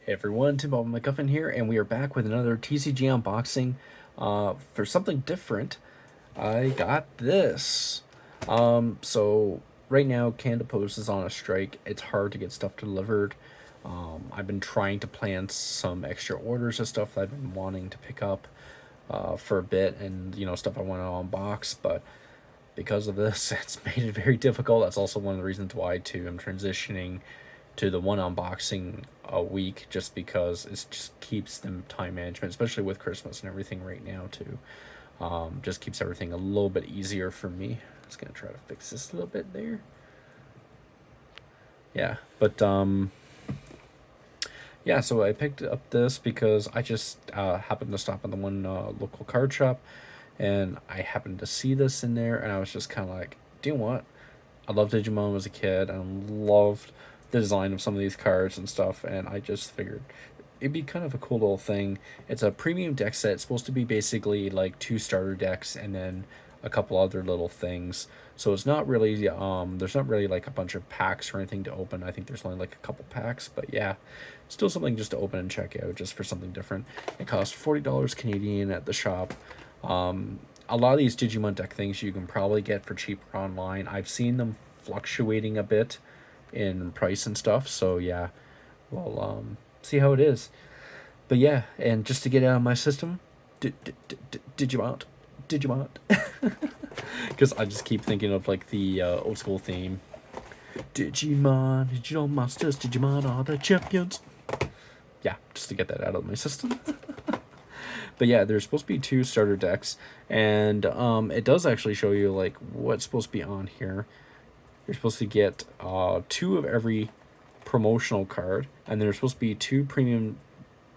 Hey everyone, Tim Bob McGuffin here, and we are back with another TCG unboxing. For something different, I got this. So right now, Canada Post is on a strike. It's hard to get stuff delivered. I've been trying to plan some extra orders of stuff that I've been wanting to pick up for a bit, and stuff I want to unbox, but because of this, it's made it very difficult. That's also one of the reasons why too I'm transitioning to the one unboxing a week, just because it just keeps them time management, especially with Christmas and everything right now too. Just keeps everything a little bit easier for me. Just gonna try to fix this a little bit there. Yeah, but yeah, so I picked up this because I just happened to stop in the one local card shop, and I happened to see this in there, and I was just kind of like, do you know what? I loved Digimon when I was a kid, and loved the design of some of these cards and stuff, and I just figured it'd be kind of a cool little thing. It's a premium deck set. It's supposed to be basically like 2 starter decks and then a couple other little things. So it's not really there's not really like a bunch of packs or anything to open. I think there's only like a couple packs, but yeah, still something just to open and check out just for something different. It costs $40 Canadian at the shop. A lot of these Digimon deck things you can probably get for cheaper online. I've seen them fluctuating a bit in price and stuff, so yeah, we'll see how it is. But yeah, and just to get out of my system, Digimon, Digimon, because I just keep thinking of like the old school theme. Digimon, digital monsters, Digimon are the champions. Yeah, just to get that out of my system. But yeah, there's supposed to be 2 starter decks, and it does actually show you like what's supposed to be on here. You're supposed to get 2 of every promotional card, and there's supposed to be 2 premium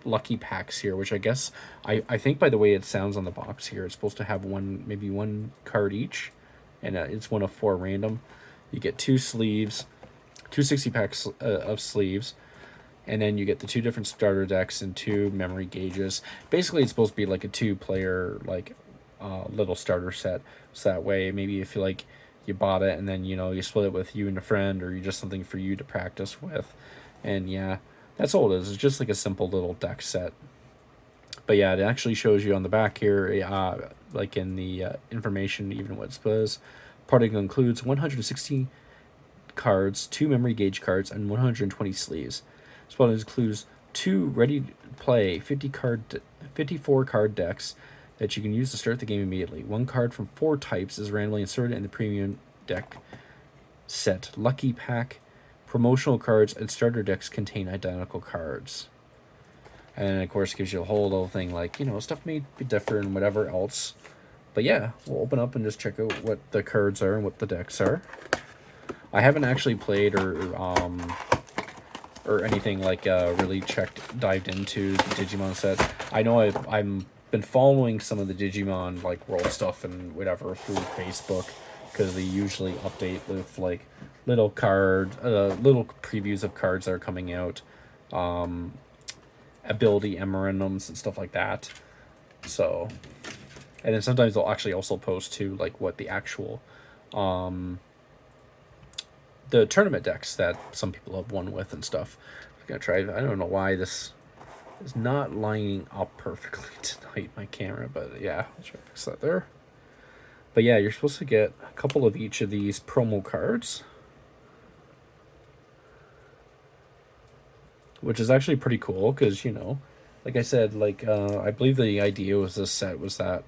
lucky packs here, which I guess I think by the way it sounds on the box here, it's supposed to have maybe one card each, and it's one of 4 random. You get 2 sleeves, 260 packs of sleeves, and then you get the 2 different starter decks and 2 memory gauges. Basically, it's supposed to be like a 2-player like little starter set. So that way, maybe if you like you bought it and then you split it with you and a friend, or you just something for you to practice with. And yeah, that's all it is. It's just like a simple little deck set. But yeah, it actually shows you on the back here, like in the information, even what it says. Product includes 160 cards, 2 memory gauge cards, and 120 sleeves. This one includes 2 ready-to-play 54 card decks that you can use to start the game immediately. 1 card from 4 types is randomly inserted in the premium deck set. Lucky pack, promotional cards, and starter decks contain identical cards. And then, of course, it gives you a whole little thing like, stuff may be different and whatever else. But yeah, we'll open up and just check out what the cards are and what the decks are. I haven't actually played or anything like really dived into the Digimon set. I know I'm been following some of the Digimon like world stuff and whatever through Facebook, because they usually update with like little previews of cards that are coming out, ability memorandums and stuff like that. So, and then sometimes they'll actually also post to like what the actual the tournament decks that some people have won with and stuff. I'm gonna try. I don't know why this is not lining up perfectly tonight, my camera, but yeah, I'll try to fix that there. But yeah, you're supposed to get a couple of each of these promo cards, which is actually pretty cool because, like I said, like I believe the idea was this set was that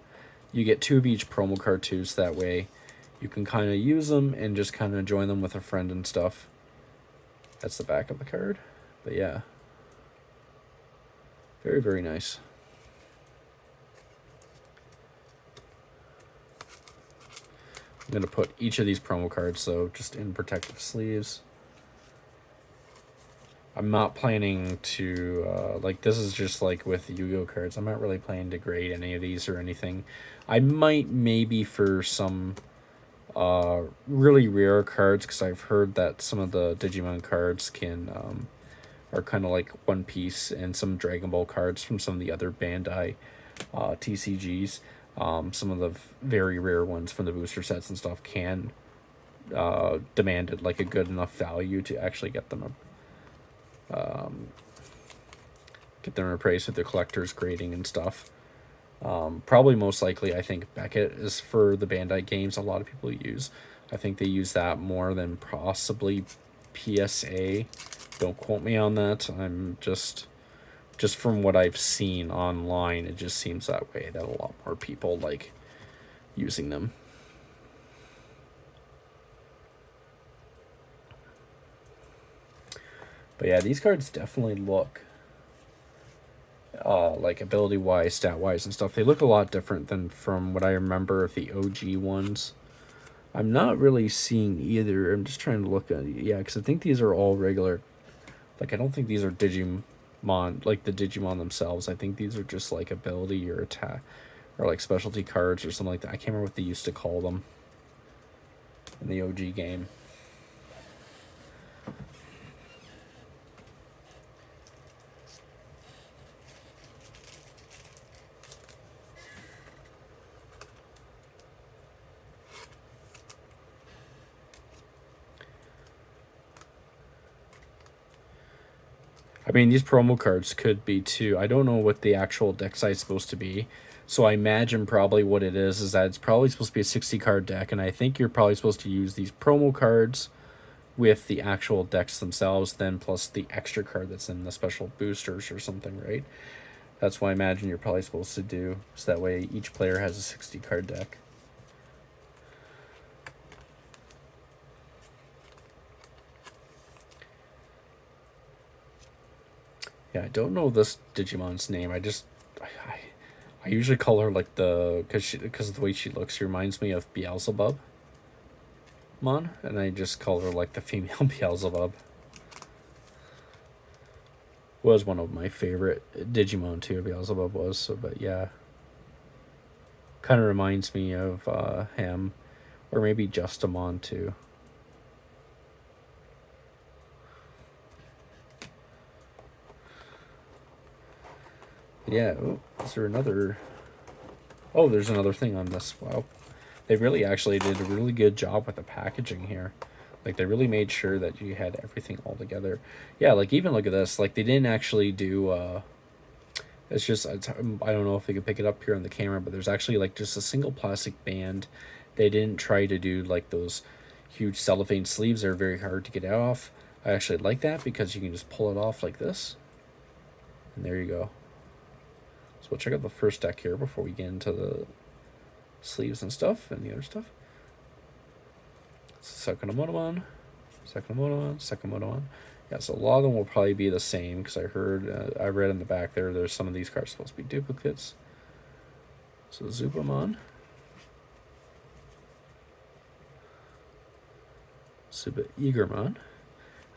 you get 2 of each promo card too, so that way you can kind of use them and just kind of join them with a friend and stuff. That's the back of the card. But yeah, very, very nice. I'm going to put each of these promo cards, so just in protective sleeves. I'm not planning to, like, this is just like with Yu-Gi-Oh cards. I'm not really planning to grade any of these or anything. I might maybe for some really rare cards, because I've heard that some of the Digimon cards are kind of like One Piece, and some Dragon Ball cards from some of the other Bandai TCGs. Some of the very rare ones from the booster sets and stuff can demand like a good enough value to actually get them get them replaced with the collector's grading and stuff. Probably most likely, I think Beckett is for the Bandai games a lot of people use. I think they use that more than possibly PSA. Don't quote me on that. I'm just from what I've seen online, it just seems that way, that a lot more people like using them. But yeah, these cards definitely look like ability wise, stat wise, and stuff. They look a lot different than from what I remember of the OG ones. I'm not really seeing either. I'm just trying to look at because I think these are all regular. Like I don't think these are Digimon, like the Digimon themselves. I think these are just like ability or attack, or like specialty cards or something like that. I can't remember what they used to call them in the OG game. I mean, these promo cards could be too. I don't know what the actual deck size is supposed to be. So I imagine probably what it is that it's probably supposed to be a 60 card deck. And I think you're probably supposed to use these promo cards with the actual decks themselves, then plus the extra card that's in the special boosters or something, right? That's what I imagine you're probably supposed to do. So that way each player has a 60 card deck. Yeah, I don't know this Digimon's name. I usually call her like because of the way she looks. She reminds me of Beelzebub Mon, and I just call her like the female Beelzebub. Was one of my favorite Digimon too. Beelzebub was so, but yeah, kind of reminds me of him, or maybe Justamon too. Yeah. Oh, is there another? Oh, there's another thing on this. Wow, they really actually did a really good job with the packaging here. Like they really made sure that you had everything all together. Yeah, like even look at this. Like they didn't actually do. It's just I don't know if they could pick it up here on the camera, but there's actually like just a single plastic band. They didn't try to do like those huge cellophane sleeves. They're very hard to get off. I actually like that because you can just pull it off like this, and there you go. So we'll check out the first deck here before we get into the sleeves and stuff and the other stuff. Sakamotomon, Sakamotomon. Yeah, so a lot of them will probably be the same because I read in the back there's some of these cards supposed to be duplicates. So Zubamon, Suba Eagermon.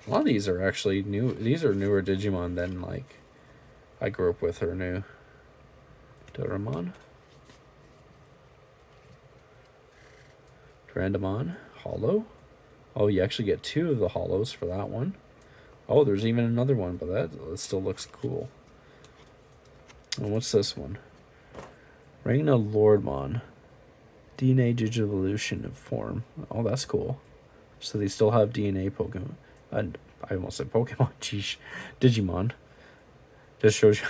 A lot of these are actually new. These are newer Digimon than like I grew up with or new. Doraemon, Durandamon, Hollow. Oh, you actually get 2 of the hollows for that one. Oh, there's even another one, but that still looks cool. And what's this one? Regna Lordmon. DNA Digivolution of form. Oh, that's cool. So they still have DNA Pokemon. And I almost said Pokemon. Geez. Digimon. Just shows you.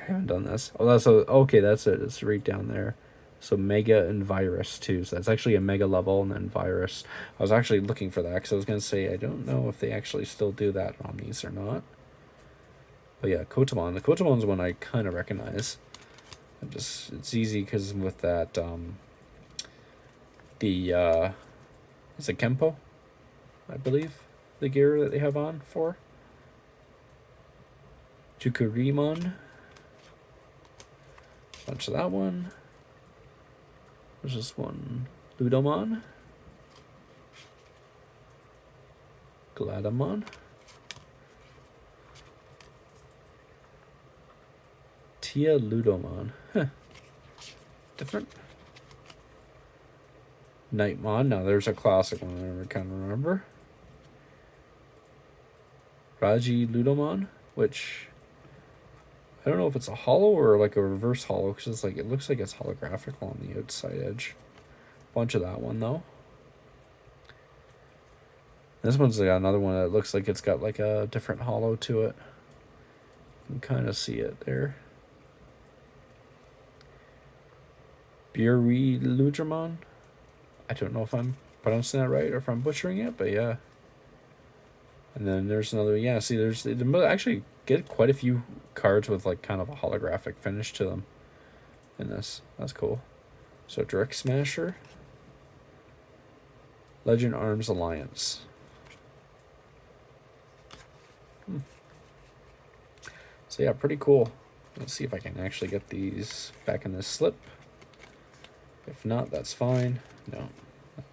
I haven't done this. Oh, okay. That's it. It's right down there. So Mega and Virus too. So that's actually a Mega level and then Virus. I was actually looking for that because I was gonna say I don't know if they actually still do that on these or not. But yeah, Kotamon. The Kotamon's one I kind of recognize. It's easy because with that is it Kempo, I believe, the gear that they have on for. Jukurimon. Bunch of that one. There's this one. Ludomon. Gladamon. Tia Ludomon. Huh. Different. Nightmon. Now there's a classic one I kind of remember. Raji Ludomon, which I don't know if it's a hollow or like a reverse hollow because it's like it looks like it's holographic on the outside edge. Bunch of that one though. This one's got another one that looks like it's got like a different hollow to it. You can kind of see it there. Digimon. I don't know if I'm pronouncing that right or if I'm butchering it, but yeah. And then there's another, yeah, see, there's actually get quite a few cards with like kind of a holographic finish to them in this. That's cool. So Direct Smasher, Legend Arms Alliance. So yeah, pretty cool. Let's see if I can actually get these back in this slip. If not, that's fine. No,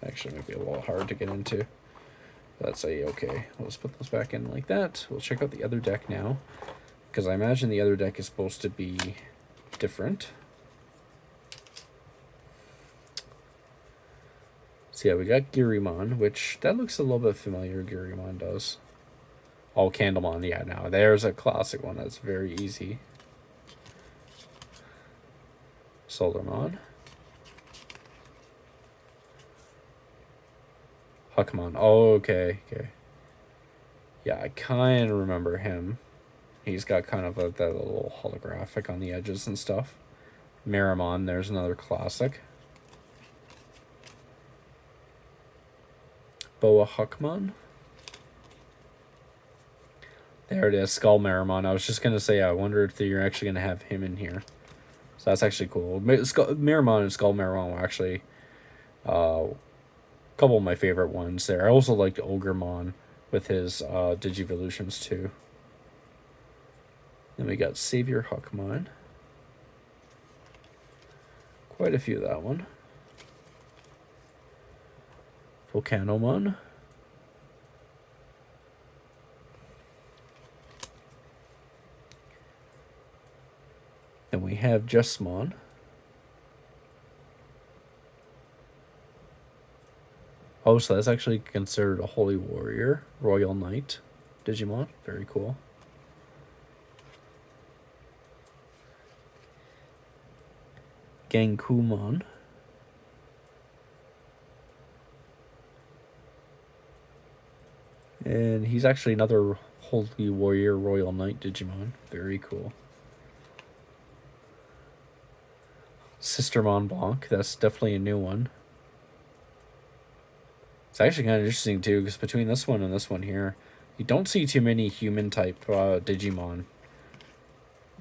actually might be a little hard to get into. Let's say, okay, let's put those back in like that. We'll check out the other deck now, because I imagine the other deck is supposed to be different. So yeah, we got Girimon, which that looks a little bit familiar. Girimon does. Oh, Candlemon, yeah, now there's a classic one that's very easy. Solarmon. Huckmon. Oh, okay. Yeah, I kind of remember him. He's got kind of that little holographic on the edges and stuff. Miramon, there's another classic. Boa Huckmon. There it is, Skull Miramon. I was just going to say, I wonder if you're actually going to have him in here. So that's actually cool. Miramon and Skull Miramon were actually a couple of my favorite ones there. I also liked Ogremon with his Digivolutions too. Then we got Savior Huckmon. Quite a few of that one. Volcanomon. Then we have Justmon. Oh, so that's actually considered a Holy Warrior, Royal Knight Digimon. Very cool. Gankumon. And he's actually another Holy Warrior, Royal Knight Digimon. Very cool. Sistermon Blanc. That's definitely a new one. It's actually kind of interesting too, because between this one and this one here, you don't see too many human type Digimon.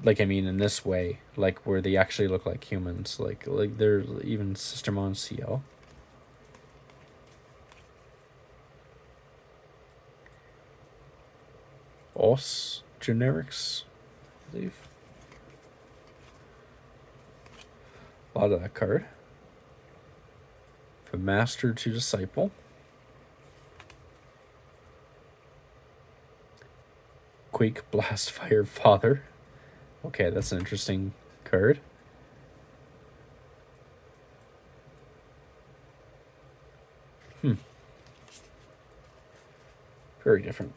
Like, I mean, in this way, like where they actually look like humans. Like there's even Sistermon CL. Os Generics, I believe. A lot of that card. From Master to Disciple. Quake Blast Fire Father. Okay, that's an interesting card. Very different.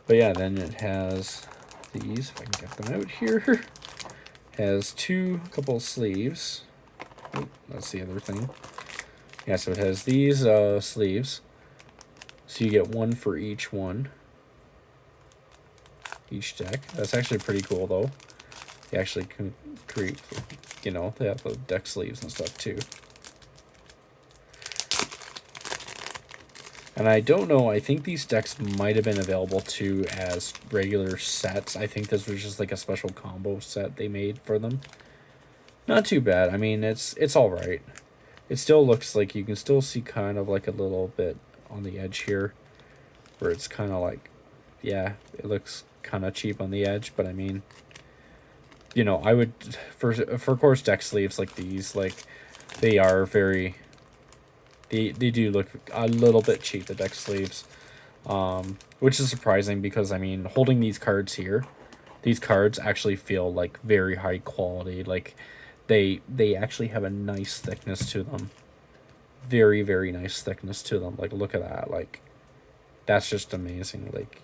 But yeah, then it has these, if I can get them out here. Has couple of sleeves. Oh, that's the other thing. Yeah, so it has these sleeves. So you get one for each one. Each deck. That's actually pretty cool, though. You actually can create, they have the deck sleeves and stuff, too. And I don't know, I think these decks might have been available, too, as regular sets. I think this was just like a special combo set they made for them. Not too bad. I mean, it's all right. It still looks like you can still see kind of like a little bit on the edge here, where it's kind of like, yeah, it looks kind of cheap on the edge, but I mean, I would, for course, deck sleeves like these, like, they are very, they do look a little bit cheap, the deck sleeves, which is surprising because, I mean, holding these cards here, these cards actually feel like very high quality, like, they actually have a nice thickness to them. Very, very nice thickness to them. Like, look at that. Like, that's just amazing. Like,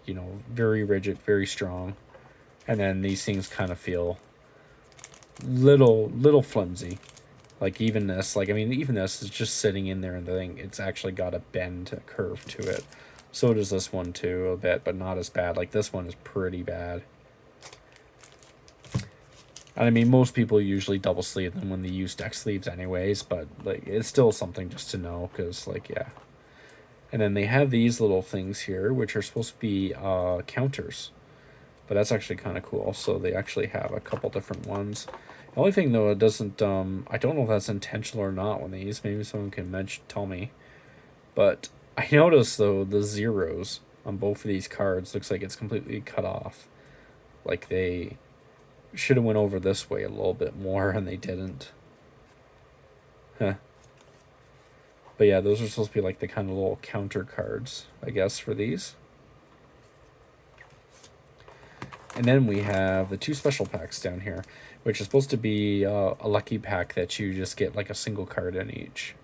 very rigid, very strong. And then these things kind of feel little flimsy. Like, even this, like, I mean, even this is just sitting in there and the thing, it's actually got a bend, a curve to it. So does this one too, a bit, but not as bad. Like this one is pretty bad. And I mean, most people usually double sleeve them when they use deck sleeves, anyways. But like, it's still something just to know, because like, yeah. And then they have these little things here, which are supposed to be counters, but that's actually kind of cool. So they actually have a couple different ones. The only thing though, it doesn't. I don't know if that's intentional or not. When they use, maybe someone can tell me. But I noticed though the zeros on both of these cards looks like it's completely cut off. Like they should have went over this way a little bit more, and they didn't. Huh. But yeah, those are supposed to be like the kind of little counter cards, I guess, for these. And then we have the 2 special packs down here, which is supposed to be a lucky pack that you just get like a single card in each.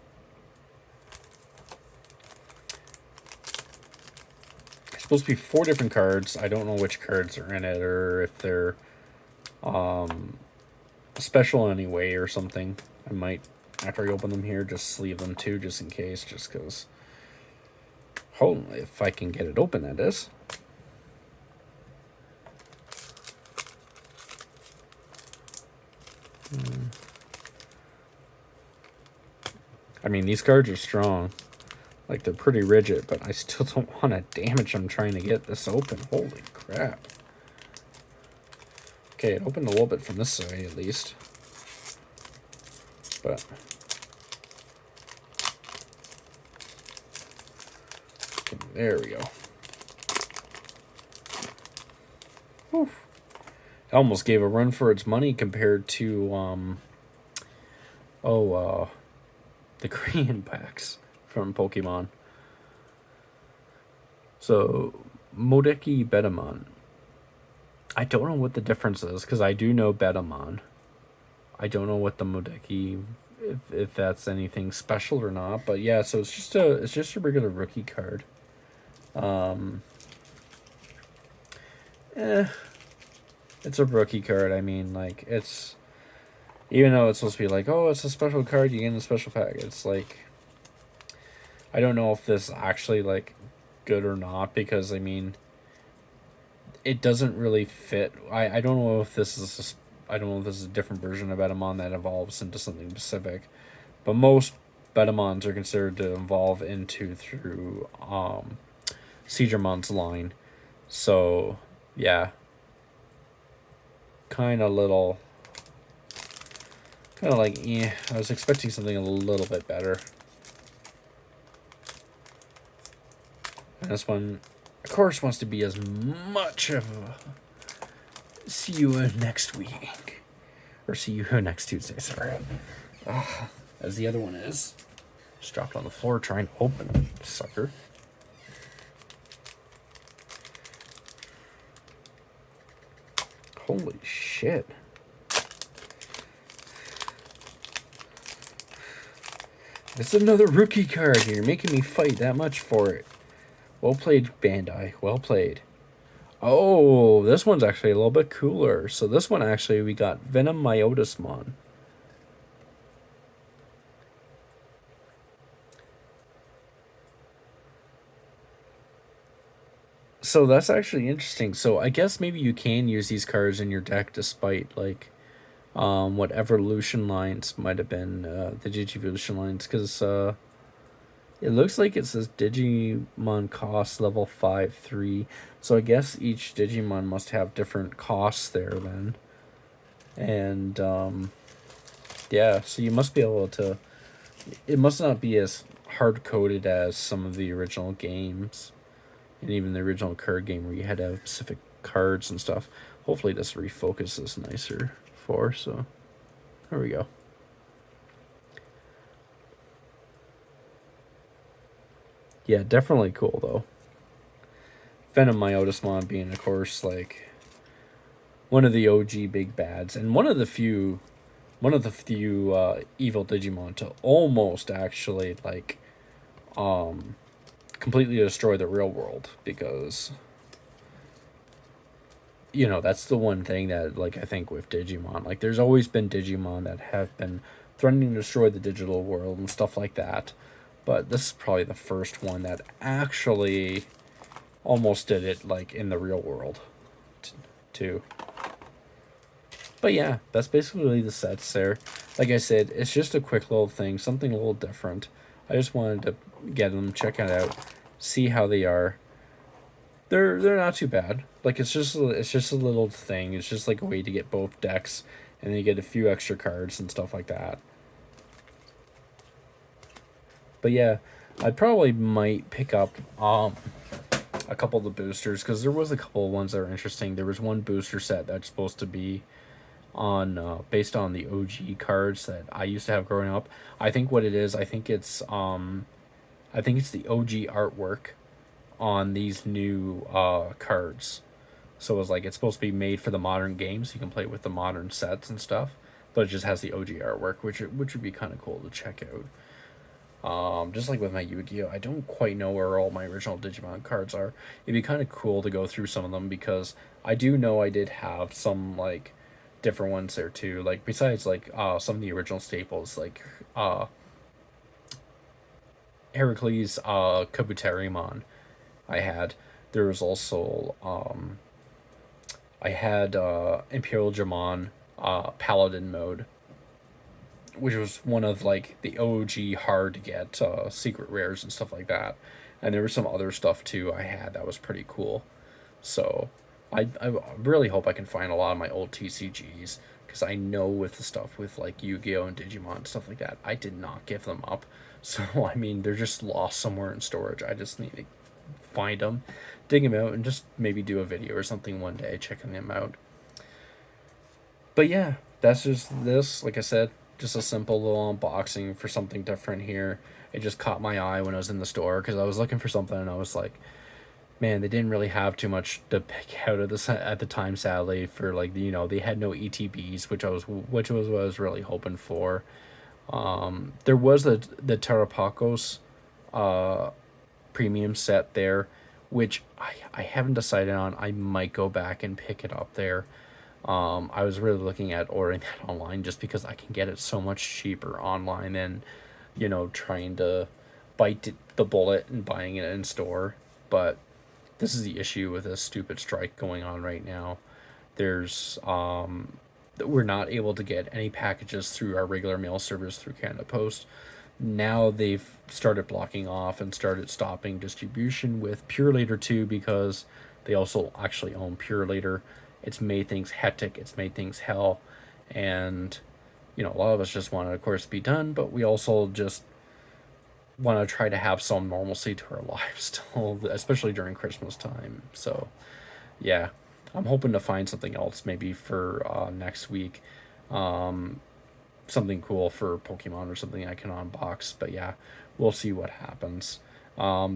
It's supposed to be 4 different cards. I don't know which cards are in it, or if they're special anyway or something. I might, after I open them here, just sleeve them too, just in case, just because. Hold on, if I can get it open, that is. I mean, these cards are strong. Like, they're pretty rigid, but I still don't want to damage them trying to get this open. Holy crap. Okay, it opened a little bit from this side, at least. But okay, there we go. Whew. It almost gave a run for its money compared to the Korean packs from Pokemon. So Modeki Betamon. I don't know what the difference is, because I do know Betamon. I don't know what the Modeki, if that's anything special or not. But yeah, so it's just a regular rookie card. It's a rookie card. I mean, like, it's, even though it's supposed to be like, oh, it's a special card, you get in a special pack. It's like, I don't know if this is actually like good or not, because I mean, it doesn't really fit. I don't know if this is I don't know if this is a different version of Betamon that evolves into something specific, but most Betamons are considered to evolve into through Seigermon's line. So yeah, kind of like, yeah, I was expecting something a little bit better. And this one, of course, wants to be as much of a see you next week. Or see you next Tuesday, sorry. As the other one is. Just dropped on the floor trying to open it, sucker. Holy shit. It's another rookie card here. You're making me fight that much for it. Well played, Bandai. Well played. Oh, this one's actually a little bit cooler. So this one, actually, we got Venom Myotismon. So that's actually interesting. So I guess maybe you can use these cards in your deck despite, like, what evolution lines might have been, the Digivolution lines, because it looks like it says Digimon cost level 5-3. So I guess each Digimon must have different costs there then. And yeah, so you must be able to, it must not be as hard coded as some of the original games, and even the original card game where you had to have specific cards and stuff. Hopefully this refocuses nicer for, so there we go. Yeah, definitely cool though. Venom Myotismon being, of course, like one of the OG big bads, and one of the few evil Digimon to almost actually like completely destroy the real world, because you know that's the one thing that, like, I think with Digimon, like, there's always been Digimon that have been threatening to destroy the digital world and stuff like that, but this is probably the first one that actually almost did it like in the real world too. But yeah, that's basically the sets there. Like I said, it's just a quick little thing, something a little different. I just wanted to get them, check it out, see how they are. They're not too bad. Like it's just a little thing. It's just like a way to get both decks, and then you get a few extra cards and stuff like that. But yeah, I probably might pick up a couple of the boosters because there was a couple of ones that were interesting. There was one booster set that's supposed to be on based on the OG cards that I used to have growing up. I think what it is, I think it's the OG artwork on these new cards. So it's like it's supposed to be made for the modern games. You can play with the modern sets and stuff, but it just has the OG artwork, which would be kind of cool to check out. Just like with my Yu-Gi-Oh, I don't quite know where all my original Digimon cards are. It'd be kind of cool to go through some of them because I do know I did have some like different ones there too. Like besides like some of the original staples like Heracles Kabuterimon I had. There was also I had Imperial Jamon Paladin mode, which was one of like the OG hard to get secret rares and stuff like that. And there was some other stuff too I had that was pretty cool. So I really hope I can find a lot of my old TCGs because I know with the stuff with like Yu-Gi-Oh and Digimon and stuff like that, I did not give them up. So I mean, they're just lost somewhere in storage. I just need to find them, dig them out, and just maybe do a video or something one day checking them out. But yeah, that's just this. Like I said, just a simple little unboxing for something different here. It just caught my eye when I was in the store because I was looking for something and I was like, man, they didn't really have too much to pick out of this at the time. Sadly, for like they had no ETBs, which was what I was really hoping for. There was the Terrapacos premium set there, which I haven't decided on. I might go back and pick it up there. I was really looking at ordering that online just because I can get it so much cheaper online than, trying to bite the bullet and buying it in store. But this is the issue with this stupid strike going on right now. There's we're not able to get any packages through our regular mail service through Canada Post. Now they've started blocking off and started stopping distribution with Pure Later too because they also actually own Pure Later. It's made things hectic. It's made things hell, and a lot of us just want to, of course, be done, but we also just want to try to have some normalcy to our lives still, especially during Christmas time. So, yeah, I'm hoping to find something else maybe for next week. Something cool for Pokemon or something I can unbox. But yeah, we'll see what happens.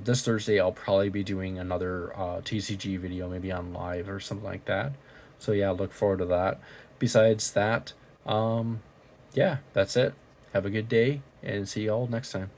This Thursday, I'll probably be doing another TCG video, maybe on live or something like that. So yeah, look forward to that. Besides that, yeah, that's it. Have a good day and see y'all next time.